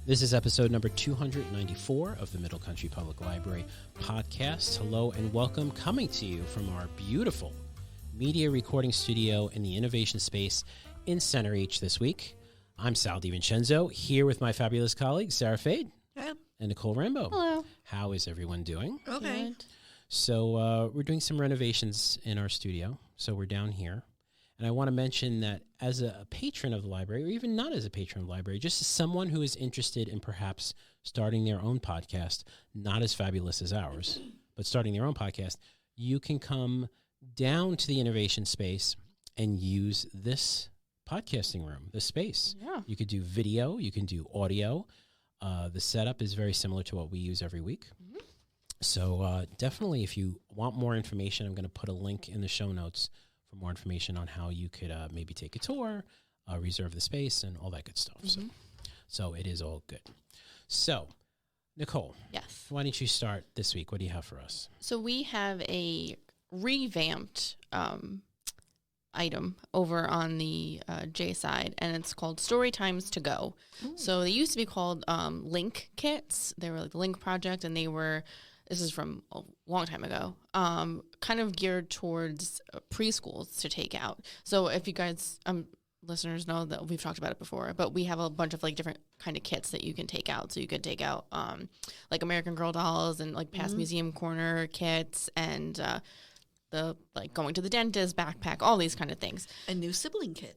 This is episode number 294 of the Middle Country Public Library podcast. Hello and welcome, coming to you from our beautiful media recording studio in the innovation space in Center H this week. I'm Sal DiVincenzo, here with my fabulous colleagues, Sarah Fade and Nicole Rambo. Hello. How is everyone doing? Okay. Good. So we're doing some renovations in our studio, so we're down here. And I want to mention that as a patron of the library, or even not as a patron of the library, just as someone who is interested in perhaps starting their own podcast, not as fabulous as ours, but starting their own podcast, you can come down to the innovation space and use this podcasting room, this space. Yeah. You could do video, you can do audio. The setup is very similar to what we use every week. Mm-hmm. So definitely, if you want more information, I'm going to put a link in the show notes for more information on how you could maybe take a tour, reserve the space, and all that good stuff. Mm-hmm. So it is all good. So, Nicole. Yes. Why don't you start this week? What do you have for us? So we have a revamped item over on the J side, and it's called Story Times to Go. Ooh. So they used to be called Link Kits. They were like the Link Project, and they were, this is from a long time ago, kind of geared towards preschools to take out. So if you guys, listeners know that we've talked about it before, but we have a bunch of like different kind of kits that you can take out. So you could take out like American Girl dolls and like past museum corner kits and the like going to the dentist backpack, all these kind of things. A new sibling kit,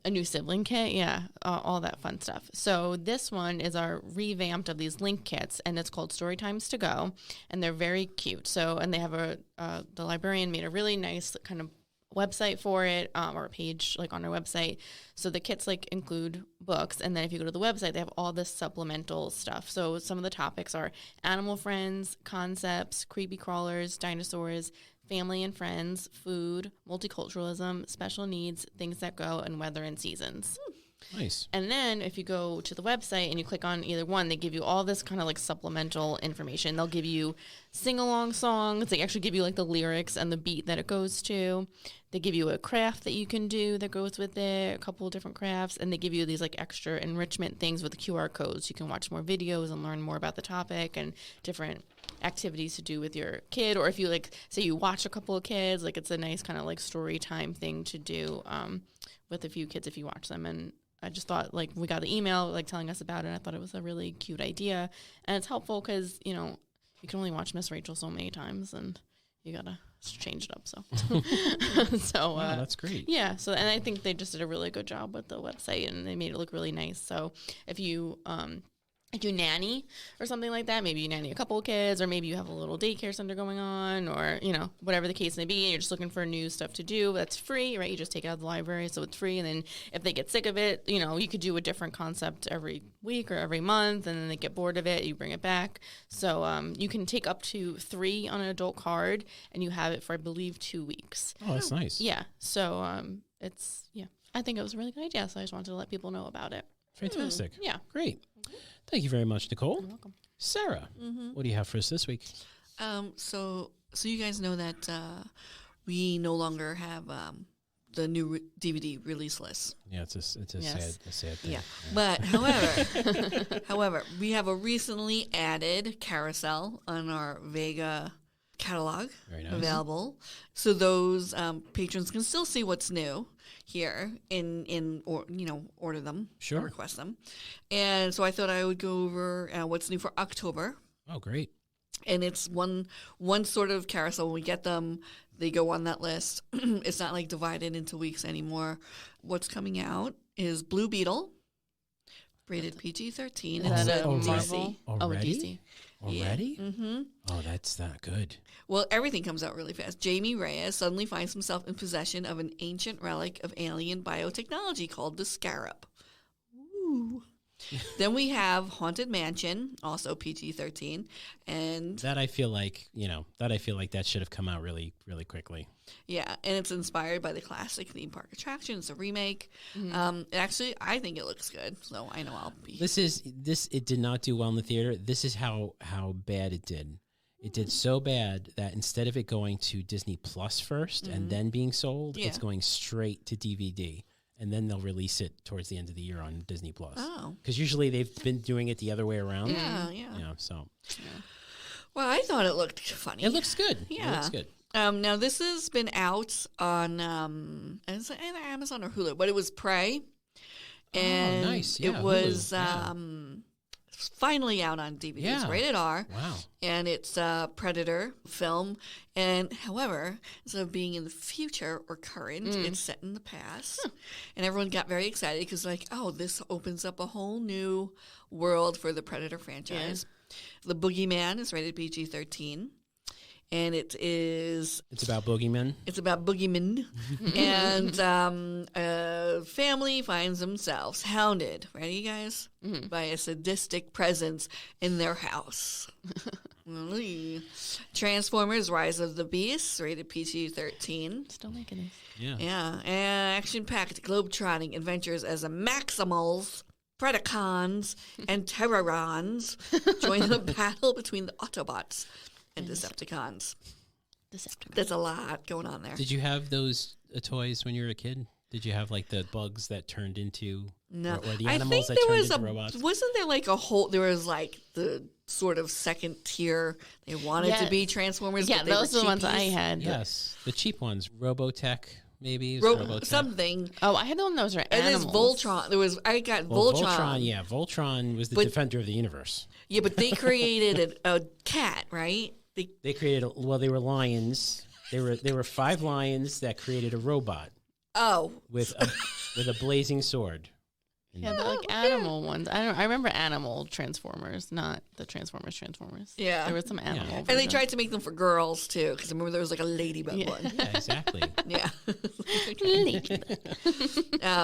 yeah, all that fun stuff. So this one is our revamped of these link kits, and it's called Story Times to Go, and they're very cute. So, and they have the librarian made a really nice kind of website for it, or a page like on our website. So the kits like include books, and then if you go to the website, they have all this supplemental stuff. So some of the topics are animal friends, concepts, creepy crawlers, dinosaurs, family and friends, food, multiculturalism, special needs, things that go, and weather and seasons. Nice. And then if you go to the website and you click on either one, they give you all this kind of like supplemental information. They'll give you sing-along songs. They actually give you like the lyrics and the beat that it goes to. They give you a craft that you can do that goes with it, a couple of different crafts, and they give you these like extra enrichment things with QR codes. You can watch more videos and learn more about the topic and different activities to do with your kid. Or if you like, say you watch a couple of kids, like it's a nice kind of like story time thing to do with a few kids if you watch them. And I just thought, like, we got the email, like, telling us about it. And I thought it was a really cute idea. And it's helpful because, you know, you can only watch Miss Rachel so many times, and you got to change it up. So, wow, that's great. Yeah. So, and I think they just did a really good job with the website, and they made it look really nice. So if you nanny or something like that, maybe you nanny a couple of kids, or maybe you have a little daycare center going on, or, you know, whatever the case may be, and you're just looking for new stuff to do, that's free, right? You just take it out of the library, so it's free. And then if they get sick of it, you know, you could do a different concept every week or every month, and then they get bored of it, you bring it back. So you can take up to 3 on an adult card, and you have it for, I believe, 2 weeks. Oh, that's nice. Yeah. So I think it was a really good idea, so I just wanted to let people know about it. Fantastic. Yeah. Great. Thank you very much, Nicole. You're welcome. Sarah, what do you have for us this week? So you guys know that we no longer have the new DVD release list. Yeah, it's a sad thing. Yeah. But however, we have a recently added carousel on our Vega catalog. Very nice. Available, so those patrons can still see what's new here or order them, sure, request them. And so I thought I would go over what's new for October. Oh, great. And it's one sort of carousel. When we get them, they go on that list. It's not like divided into weeks anymore. What's coming out is Blue Beetle, rated PG-13. Is that a DC. Marvel? Already? DC. Already? Yeah. Mm-hmm. Oh, that's not good. Well, everything comes out really fast. Jamie Reyes suddenly finds himself in possession of an ancient relic of alien biotechnology called the Scarab. Ooh. Then we have Haunted Mansion, also PG-13, and that I feel like that should have come out really, really quickly. Yeah, and it's inspired by the classic theme park attraction. It's a remake. Actually, I think it looks good, so I know I'll be. It did not do well in the theater. This is how bad it did. It did so bad that instead of it going to Disney Plus first and then being sold, it's going straight to DVD. and then they'll release it towards the end of the year on Disney Plus. Oh. Because usually they've been doing it the other way around. Yeah. So Well, I thought it looked funny. it looks good. Yeah. It looks good. Now this has been out on it's either Amazon or Hulu, but it was Prey, and nice. Yeah, it was Hulu. finally out on DVD. It's Yeah. rated R, Wow. and it's a Predator film. And however, instead of being in the future or current, it's set in the past, and everyone got very excited because like, oh, this opens up a whole new world for the Predator franchise. The Boogeyman is rated PG-13. And it's about boogeymen. It's about boogeymen, and a family finds themselves hounded. Ready, guys? By a sadistic presence in their house. Transformers: Rise of the Beasts, rated PG-13. Still making it. Yeah. Yeah, and action-packed globe-trotting adventures as a Maximals, Predacons, and Terrorons join the battle between the Autobots and Decepticons. There's a lot going on there. Did you have those toys when you were a kid? Did you have like the bugs that turned into No, or the I animals think that there turned was into robots? Wasn't there like a whole? There was like the sort of second tier. They wanted to be Transformers. Yeah, but they those were are the ones I cheapies. had. Yes, the cheap ones. Robotech, maybe. It was Robotech. Something. Oh, I had the one that was And animals. there's Voltron. I got Well, Voltron. yeah, Voltron was the But- defender of the universe. Yeah, but they created a cat, right? They created they were lions. They were 5 lions that created a robot Oh, with a blazing sword. Yeah, the like animal ones. I remember animal Transformers, not the Transformers. Yeah. There was some animal. and they tried to make them for girls too, because I remember there was like a ladybug one. Yeah, exactly. Yeah.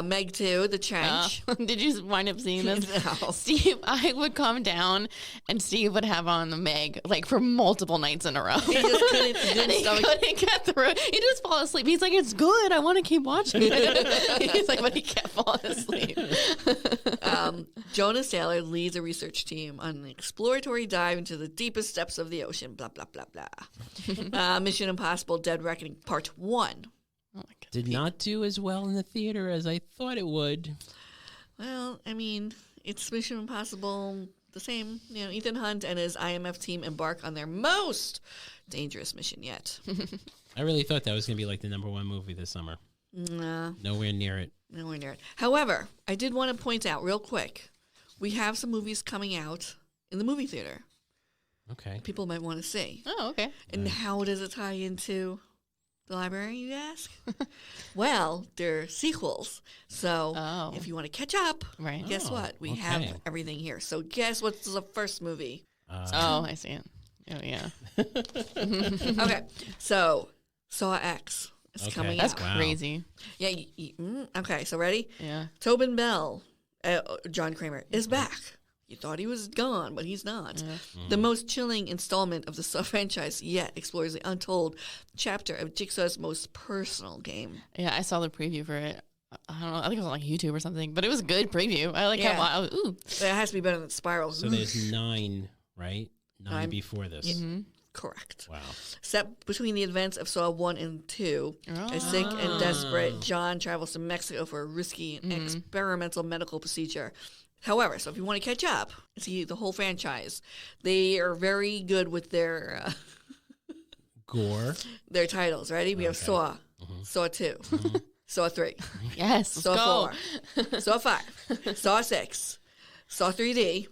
Meg 2, The Trench. Did you wind up seeing this? No. Steve, I would come down and Steve would have on the Meg like for multiple nights in a row. He just couldn't, And he couldn't get through. He just fall asleep. He's like, "It's good. I want to keep watching it." He's like, but he kept falling asleep. Jonas Taylor leads a research team on an exploratory dive into the deepest depths of the ocean. Blah, blah, blah, blah. Mission Impossible Dead Reckoning Part 1. Oh my god. Did not do as well in the theater as I thought it would. Well, I mean, it's Mission Impossible, the same. You know, Ethan Hunt and his IMF team embark on their most dangerous mission yet. I really thought that was going to be like the #1 movie this summer. Nah, Nowhere near it. nowhere near it. However, I did want to point out real quick, we have some movies coming out in the movie theater Okay. people might want to see. Oh, okay. And how does it tie into the library, you ask? Well, they're sequels. So Oh. if you want to catch up, Right. guess Oh, what? We okay. have everything here. So guess what's the first movie? Oh, I see it. Oh, yeah. Okay, so Saw X is Okay. coming That's out. Wow. crazy. Yeah. Okay, so ready? Yeah. Tobin Bell, John Kramer, is back. You thought he was gone, but he's not. The most chilling installment of the Saw franchise yet explores the untold chapter of Jigsaw's most personal game. Yeah, I saw the preview for it. I don't know. I think it was on like YouTube or something, but it was a good preview. I like Yeah. how I was, ooh. It has to be better than Spiral. So there's 9, right? 9 9. before this. Correct. Wow. Set between the events of Saw 1 and 2, a sick and desperate John travels to Mexico for a risky and experimental medical procedure. However, so if you want to catch up, see the whole franchise, they are very good with their Gore. their titles. Ready? We have Saw, Saw 2, Saw 3, Yes, let's go. Saw 4, Saw 5, Saw 6, Saw 3D,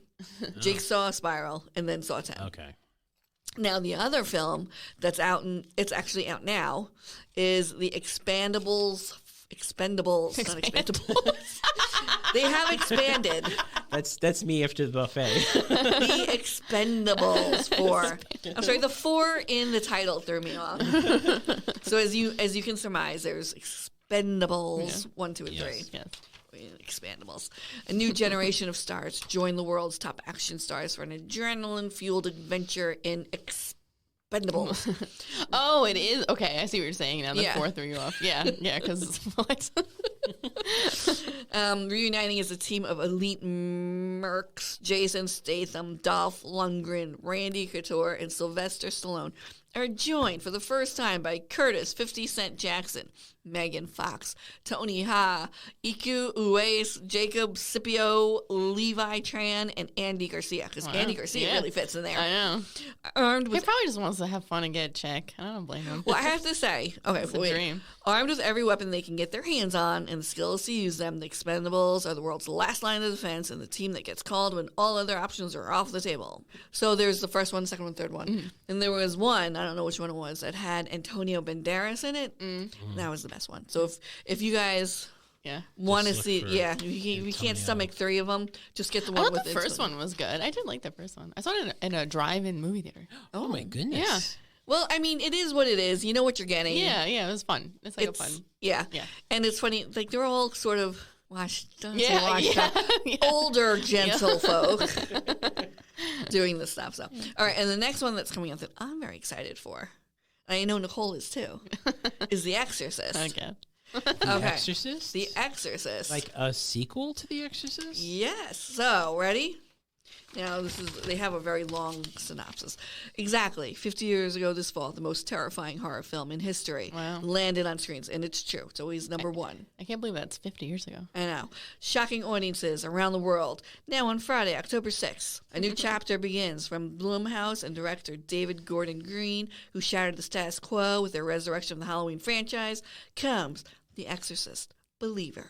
Jigsaw Spiral, and then Saw 10. Okay. Now, the other film that's out, it's actually out now, is the Expendables, not Expendables. They have expanded That's me after the buffet. the Expendables 4. I'm sorry, the 4 in the title threw me off. So as you can surmise, there's Expendables 1, 2, and 3. Yes. Expandables. A new generation of stars join the world's top action stars for an adrenaline-fueled adventure in Expendables. Oh, it is. Okay, I see what you're saying now. The Yeah. 4 threw you off. Yeah, yeah, because what? Reuniting as a team of elite mercs, Jason Statham, Dolph Lundgren, Randy Couture, and Sylvester Stallone are joined for the first time by Curtis 50 Cent Jackson, Megan Fox, Tony Ha, Iku Uwais, Jacob Scipio, Levi Tran, and Andy Garcia, because Andy Garcia really fits in there. I know. Armed He with probably just wants to have fun and get a check. I don't blame him. Well, I have to say, okay, It's a wait. dream. Armed with every weapon they can get their hands on and the skills to use them, the Expendables are the world's last line of defense and the team that gets called when all other options are off the table. So there's the first one, second one, third one. And there was one, I don't know which one it was, that had Antonio Banderas in it. That was the best one. So if you guys Yeah. want to look see, for if you can't Antonio. stomach 3 of them, just get the I one thought with the first Antonio. one was good. I did like the first one. I saw it in a drive-in movie theater. Oh my goodness. Yeah. Well, I mean, it is what it is. You know what you're getting. Yeah, it was fun. It's like It's, a fun. yeah. Yeah. And it's funny, like they're all sort of washed, don't say Yeah, washed yeah, up, yeah. older gentlefolk doing this stuff. So, all right, and the next one that's coming up that I'm very excited for, and I know Nicole is too, is The Exorcist. Okay. The Okay. Exorcist? The Exorcist. Like a sequel to The Exorcist? Yes. So, ready? Now, they have a very long synopsis. Exactly. 50 years ago this fall, the most terrifying horror film in history Wow. landed on screens. And it's true. It's always number one. I can't believe that's 50 years ago. I know. Shocking audiences around the world. Now on Friday, October 6th, a new chapter begins from Blumhouse and director David Gordon Green, who shattered the status quo with their resurrection of the Halloween franchise, comes The Exorcist Believer.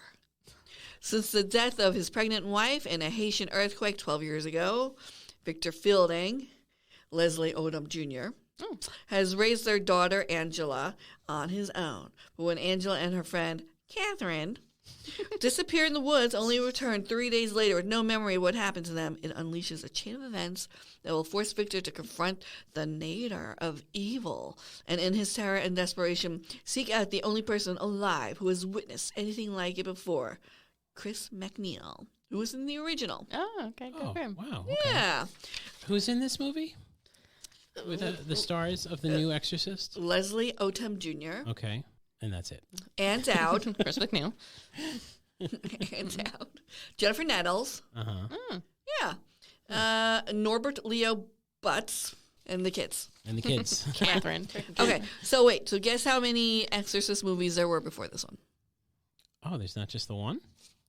Since the death of his pregnant wife in a Haitian earthquake 12 years ago, Victor Fielding, Leslie Odom Jr., has raised their daughter, Angela, on his own. But when Angela and her friend, Catherine, disappear in the woods, only to return 3 days later with no memory of what happened to them, it unleashes a chain of events that will force Victor to confront the nadir of evil, and in his terror and desperation, seek out the only person alive who has witnessed anything like it before, Chris McNeil, who was in the original. Oh, okay. Good Oh, for him. wow. Okay. Yeah. Who's in this movie? With the stars of the new Exorcist? Leslie Odom Jr., Okay. And that's it. Ann Dowd, Chris McNeil. Ann Dowd, Jennifer Nettles, Uh-huh. Norbert Leo Butts, and the kids. And the kids. Catherine. Okay, so wait. So guess how many Exorcist movies there were before this one? Oh, there's not just the one?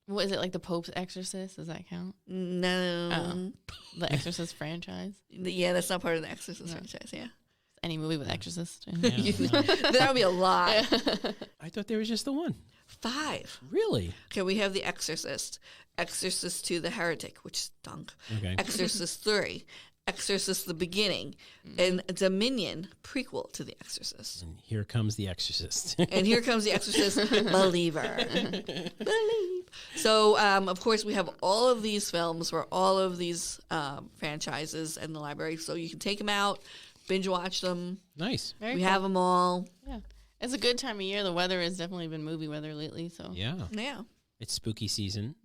What is it, like the Pope's Exorcist? Does that count? No. Oh. The Exorcist franchise? Yeah, that's not part of the Exorcist franchise. Yeah. Any movie with Exorcist? Yeah, no. That would be a lot. I thought there was just the one. 5. Really? Okay, we have The Exorcist, Exorcist 2, The Heretic, which stunk, Okay. Exorcist 3, Exorcist the Beginning, and Dominion, prequel to The Exorcist. And here comes the Exorcist. And here comes The Exorcist Believer. Believe. So, of course, we have all of these films for all of these franchises in the library. So you can take them out, binge watch them. Nice. Very We cool. have them all. Yeah. It's a good time of year. The weather has definitely been movie weather lately. So Yeah. Yeah. It's spooky season.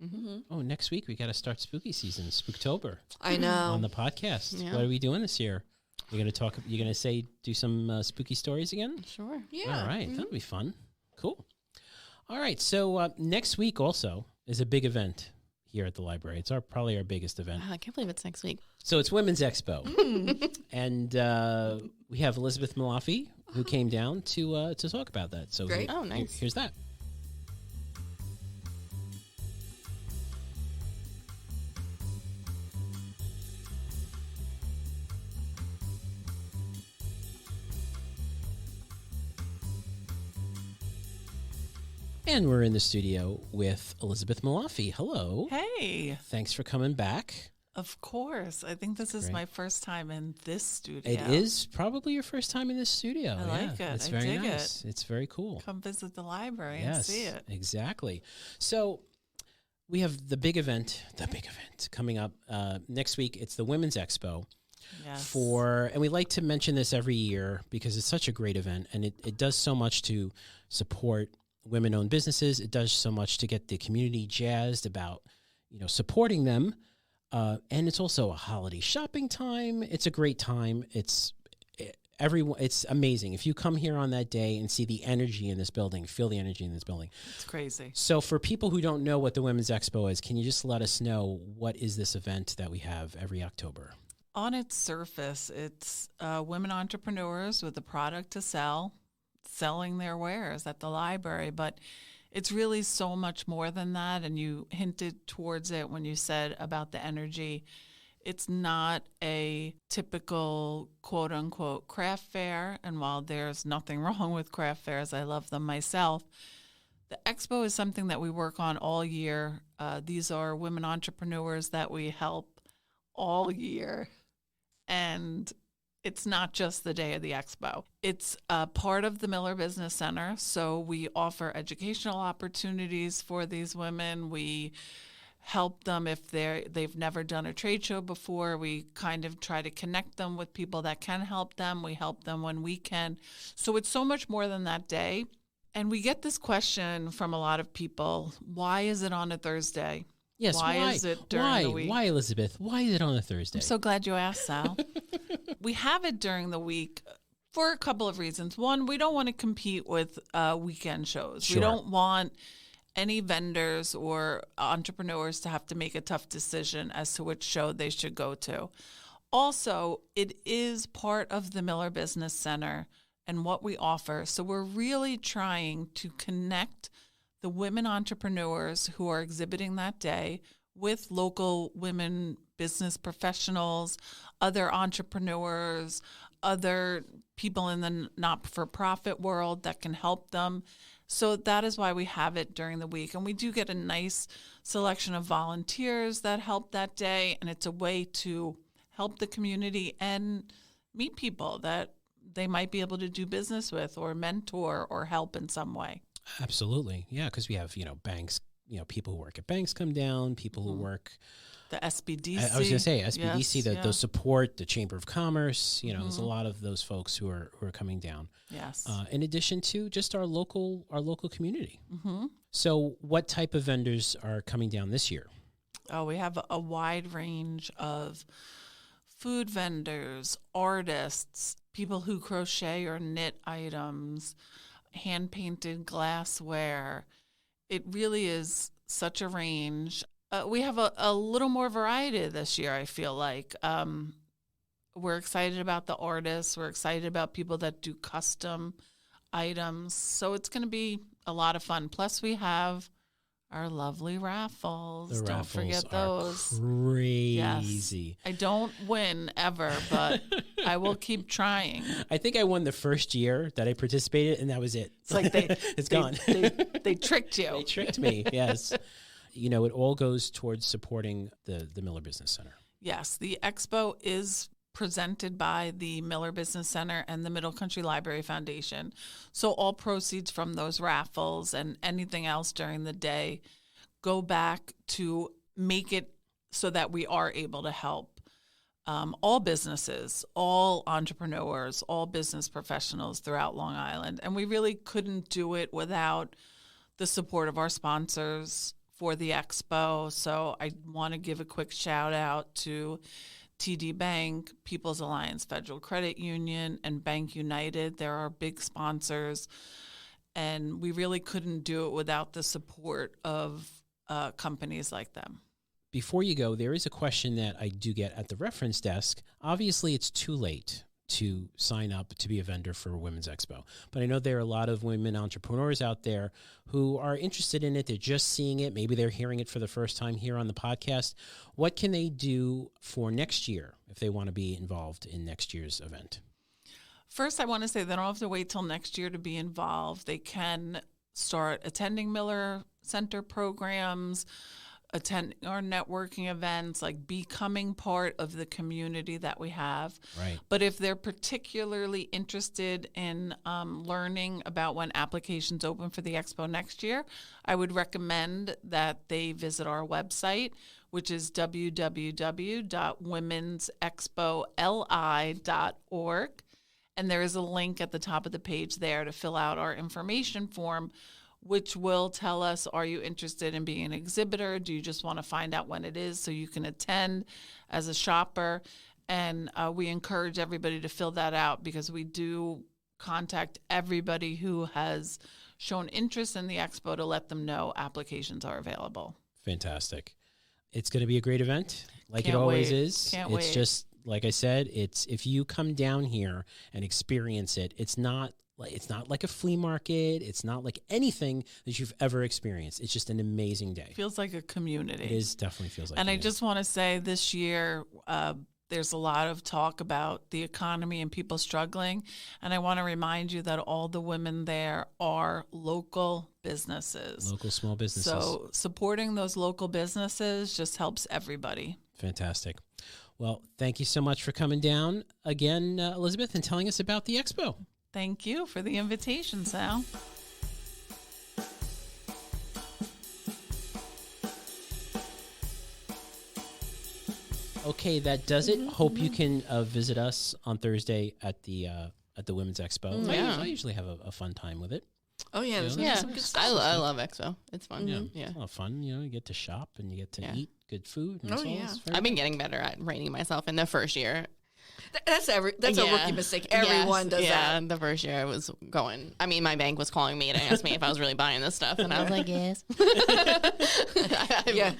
Oh, next week we got to start spooky season, Spooktober, I know. on the podcast. Yeah. What are we doing this year? You're gonna talk. You're gonna do some spooky stories again. sure. Yeah. All right, that'll be fun. Cool. All right, so next week also is a big event here at the library. It's probably our biggest event. Wow, I can't believe it's next week. So it's Women's Expo, and we have Elizabeth Malafi who came down to talk about that. So Great. Oh, nice. Here's that. And we're in the studio with Elizabeth Malafi. Hello. Hey, Thanks for coming back. of course. I think this is Great. my first time in this studio. It is probably your first time in this studio. I like it. It's I very dig it. nice. It's very cool. Come visit the library and see it. Exactly. So we have the big event coming up next week. It's the Women's Expo. Yes. And we like to mention this every year because it's such a great event and it does so much to support women-owned businesses. It does so much to get the community jazzed about, supporting them. And it's also a holiday shopping time. It's a great time. everyone, it's amazing. If you come here on that day and see the energy in this building, feel the energy in this building. It's crazy. So for people who don't know what the Women's Expo is, can you just let us know what is this event that we have every October? On its surface, it's women entrepreneurs with a product to sell, selling their wares at the library. But it's really so much more than that. And you hinted towards it when you said about the energy. It's not a typical quote unquote craft fair. And while there's nothing wrong with craft fairs, I love them myself. The expo is something that we work on all year. These are women entrepreneurs that we help all year. And it's not just the day of the expo. It's part of the Miller Business Center. So we offer educational opportunities for these women. We help them if they've never done a trade show before. We kind of try to connect them with people that can help them. We help them when we can. So it's so much more than that day. And we get this question from a lot of people. Why is it on a Thursday? Yes, why is it during the week? Why, Elizabeth? Why is it on a Thursday? I'm so glad you asked, Sal. We have it during the week for a couple of reasons. One, we don't want to compete with weekend shows. Sure. We don't want any vendors or entrepreneurs to have to make a tough decision as to which show they should go to. Also, it is part of the Miller Business Center and what we offer. So we're really trying to connect the women entrepreneurs who are exhibiting that day with local women business professionals, other entrepreneurs, other people in the not-for-profit world that can help them. So that is why we have it during the week. And we do get a nice selection of volunteers that help that day. And it's a way to help the community and meet people that they might be able to do business with or mentor or help in some way. Absolutely. Yeah, because we have, banks, people who work at banks come down, people who work. The SBDC. I was going to say SBDC, yes, the support, the Chamber of Commerce, there's a lot of those folks who are coming down. Yes. In addition to just our local community. Mm-hmm. So what type of vendors are coming down this year? Oh, we have a wide range of food vendors, artists, people who crochet or knit items, hand-painted glassware. It really is such a range. We have a little more variety this year, I feel like. We're excited about the artists. We're excited about people that do custom items. So it's going to be a lot of fun. Plus, we have our lovely raffles. The Don't raffles forget those. Crazy. Yes. I don't win ever, but I will keep trying. I think I won the first year that I participated, and that was it. It's like it's gone. They tricked you. They tricked me, yes. It all goes towards supporting the Miller Business Center. Yes, the expo is presented by the Miller Business Center and the Middle Country Library Foundation. So all proceeds from those raffles and anything else during the day go back to make it so that we are able to help all businesses, all entrepreneurs, all business professionals throughout Long Island. And we really couldn't do it without the support of our sponsors for the expo. So I want to give a quick shout out to TD Bank, People's Alliance Federal Credit Union, and Bank United. They're our big sponsors, and we really couldn't do it without the support of companies like them. Before you go, there is a question that I do get at the reference desk. Obviously, it's too late to sign up to be a vendor for Women's Expo. But I know there are a lot of women entrepreneurs out there who are interested in it. They're just seeing it. Maybe they're hearing it for the first time here on the podcast. What can they do for next year if they want to be involved in next year's event? First, I want to say they don't have to wait till next year to be involved. They can start attending Miller Center programs, attend our networking events, like becoming part of the community that we have. Right. But if they're particularly interested in learning about when applications open for the expo next year, I would recommend that they visit our website, which is www.womensexpoli.org. And there is a link at the top of the page there to fill out our information form, which will tell us, are you interested in being an exhibitor? Do you just want to find out when it is so you can attend as a shopper? And we encourage everybody to fill that out because we do contact everybody who has shown interest in the expo to let them know applications are available. Fantastic. It's going to be a great event, like Can't it always wait. is. Can't It's wait. just, like I said, it's if you come down here and experience it, it's not like a flea market. It's not like anything that you've ever experienced. It's just an amazing day. Feels like a community. It is definitely feels like And I community. just want to say this year, there's a lot of talk about the economy and people struggling. And I want to remind you that all the women there are local businesses. Local small businesses. So supporting those local businesses just helps everybody. Fantastic. Well, thank you so much for coming down again, Elizabeth, and telling us about the expo. Thank you for the invitation, Sal. Okay, that does it. Hope you can visit us on Thursday at the Women's Expo. Yeah. I usually have a fun time with it. Oh yeah, there's Yeah, some good stuff. I love Expo. It's fun. Yeah, Yeah. it's a lot of fun. You know, you get to shop and you get to Yeah. eat good food. And Oh, it's all- yeah. it's very I've been getting better at reining myself in the first year. That's a rookie mistake. Everyone does yeah, that. the first year I was going. I mean, my bank was calling me to ask me if I was really buying this stuff, and I was like, yes. Yeah.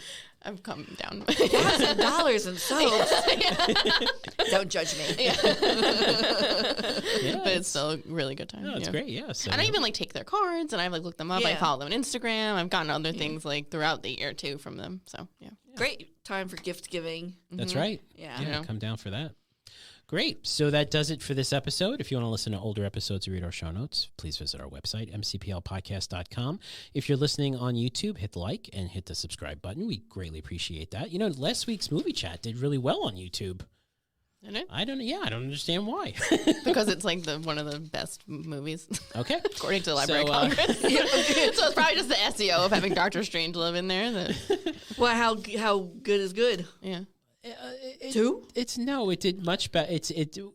I've come down. $1,000 and soaps. Don't judge me. Yeah, But it's still a really good time. no, it's yeah. great. Yeah, so And I even like take their cards and I've like looked them up. I Yeah. follow them on Instagram. I've gotten other things like throughout the year too from them. So yeah. Great time for gift giving. that's right. Yeah. Yeah, Yeah. come down for that. Great. So that does it for this episode. If you want to listen to older episodes or read our show notes, please visit our website, mcplpodcast.com. If you're listening on YouTube, hit the like and hit the subscribe button. We greatly appreciate that. You know, last week's movie chat did really well on YouTube. Isn't it? I don't understand why. Because it's like one of the best movies Okay. according to the Library So, of Congress. So it's probably just the SEO of having Doctor Strangelove in there. Well, how good is good? Yeah. Two? It did much better.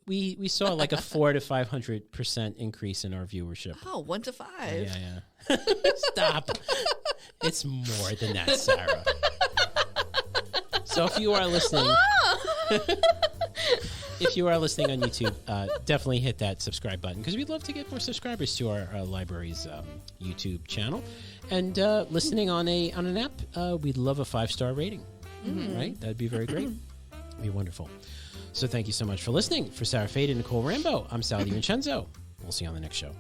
We saw like a 400 to 500% increase in our viewership. Oh, 1 to 5. Yeah. Stop. It's more than that, Sarah. So if you are listening, on YouTube, definitely hit that subscribe button because we'd love to get more subscribers to our library's YouTube channel. And listening on an app, we'd love a 5-star rating. Right? That'd be very great. It'd be wonderful. So thank you so much for listening. For Sarah Fade and Nicole Rambo, I'm Sal DiVincenzo. We'll see you on the next show.